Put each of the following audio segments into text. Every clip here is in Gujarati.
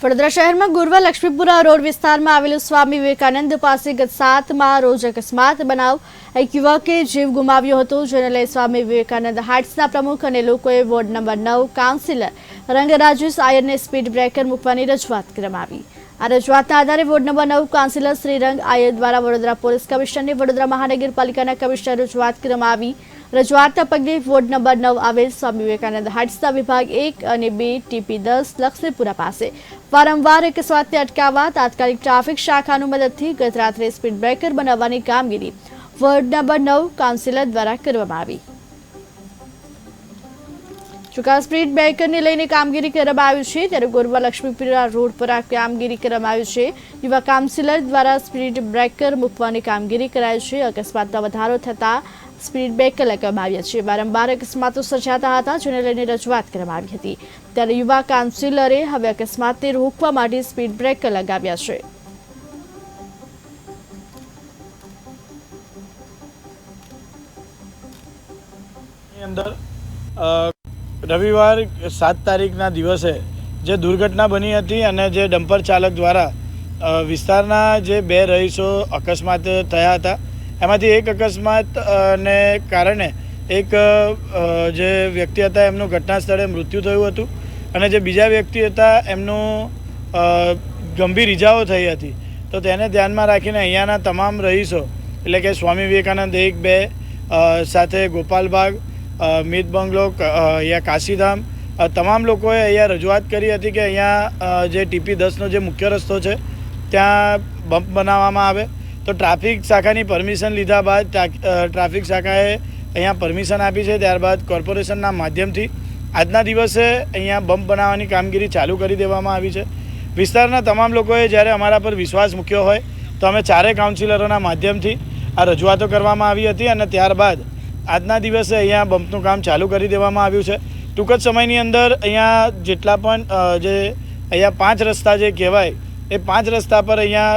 વડોદરા શહેરમાં ગુરવા લક્ષ્મીપુરા રોડ વિસ્તારમાં આવેલું સ્વામી વિવેકાનંદ પાસે ગત 7 રોજ અકસ્માત બનાવ એક યુવકે જીવ ગુમાવ્યો હતો, જેને લઈ સ્વામી વિવેકાનંદ હાઇટ્સના પ્રમુખ અને લોકોએ વોર્ડ નંબર 9 કાઉન્સિલર રંગરાજેશ આયરને સ્પીડ બ્રેકર મૂકવાની રજૂઆત કરવામાં આવી। આ રજૂઆતના આધારે વોર્ડ નંબર 9 કાઉન્સિલર શ્રી રંગ આયર દ્વારા વડોદરા પોલીસ કમિશનરને વડોદરા મહાનગરપાલિકાના કમિશનર રજૂઆત કરવામાં આવી। રજૂઆતના પગલે વોર્ડ નંબર 9 આવેલ સ્વામી વિવેકાનંદ હાઇટ્સના વિભાગ 1 અને 2 ટીપી 10 લક્ષ્મીપુરા પાસે વારંવાર અકસ્માતને અટકાવવા તાત્કાલિક ટ્રાફિક શાખાની મદદથી ગત રાત્રે સ્પીડ બ્રેકર બનાવવાની કામગીરી વોર્ડ નંબર 9 કાઉન્સિલર દ્વારા કરવામાં આવી। ચુકા સ્પીડ બ્રેકરને લઈને કામગીરી કરવામાં આવી છે, ત્યારે ગોરવા લક્ષ્મીપુરા રોડ પર આ કામગીરી કરવામાં આવી છે। યુવા કાઉન્સિલર દ્વારા સ્પીડ બ્રેકર મૂકવાની કામગીરી કરાઈ છે। અકસ્માતમાં વધારો થતા સ્પીડ બ્રેકર લગાવવામાં આવ્યા છે। વારંવાર અકસ્માતો સર્જાતા હતા, જેને લઈને રજૂઆત કરવામાં આવી હતી, ત્યારે યુવા કાઉન્સિલરે હવે અકસ્માતને રોકવા માટે સ્પીડ બ્રેકર લગાવ્યા છે। અંદર રવિવાર 7 તારીખના દિવસે જે દુર્ઘટના બની હતી અને જે ડમ્પર ચાલક દ્વારા વિસ્તારના જે 2 રહીશો અકસ્માત થયા હતા, એમાંથી એક અકસ્માતને કારણે એક જે વ્યક્તિ હતા એમનું ઘટના સ્થળે મૃત્યુ થયું હતું અને જે બીજા વ્યક્તિ હતા એમનું ગંભીર ઇજાઓ થઈ હતી। તો તેને ધ્યાનમાં રાખીને અહીંયાના તમામ રહીશો એટલે કે સ્વામી વિવેકાનંદ 1, 2 સાથે ગોપાલબાગ, મિત બંગલો, અહીંયા કાશીધામ, તમામ લોકોએ અહીંયા રજૂઆત કરી હતી કે અહીંયા જે ટીપી 10નો જે મુખ્ય રસ્તો છે ત્યાં બમ્પ બનાવવામાં આવે। તો ટ્રાફિક શાખાની પરમિશન લીધા બાદ ટ્રાફિક શાખાએ અહીંયા પરમિશન આપી છે। ત્યારબાદ કોર્પોરેશનના માધ્યમથી આજના દિવસે અહીંયા બમ્પ બનાવવાની કામગીરી ચાલુ કરી દેવામાં આવી છે। વિસ્તારના તમામ લોકોએ જ્યારે અમારા પર વિશ્વાસ મૂક્યો હોય તો અમે 4 કાઉન્સિલરોના માધ્યમથી આ રજૂઆતો કરવામાં આવી હતી અને ત્યારબાદ આજના દિવસે અહીંયા બમ્પનું કામ ચાલુ કરી દેવામાં આવ્યું છે। ટૂંક જ સમયની અંદર અહીંયા જેટલા પણ જે અહીંયા 5 રસ્તા જે કહેવાય એ 5 રસ્તા પર અહીંયા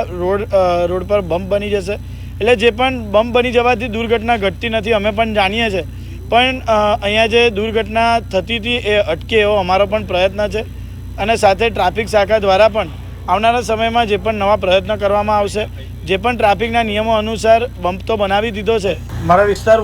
રોડ પર બમ્પ બની જશે। એટલે જે પણ બમ્પ બની જવાથી દુર્ઘટના ઘટતી નથી, અમે પણ જાણીએ છીએ, પણ અહીંયા જે દુર્ઘટના થતી હતી એ અટકે એવો અમારો પણ પ્રયત્ન છે અને સાથે ટ્રાફિક શાખા દ્વારા પણ આવનારા સમયમાં જે પણ નવા પ્રયત્ન કરવામાં આવશે। જે પણ ટ્રાફિકના નિયમો અનુસાર બમ્પ તો બનાવી દીધો છે। મારા વિસ્તાર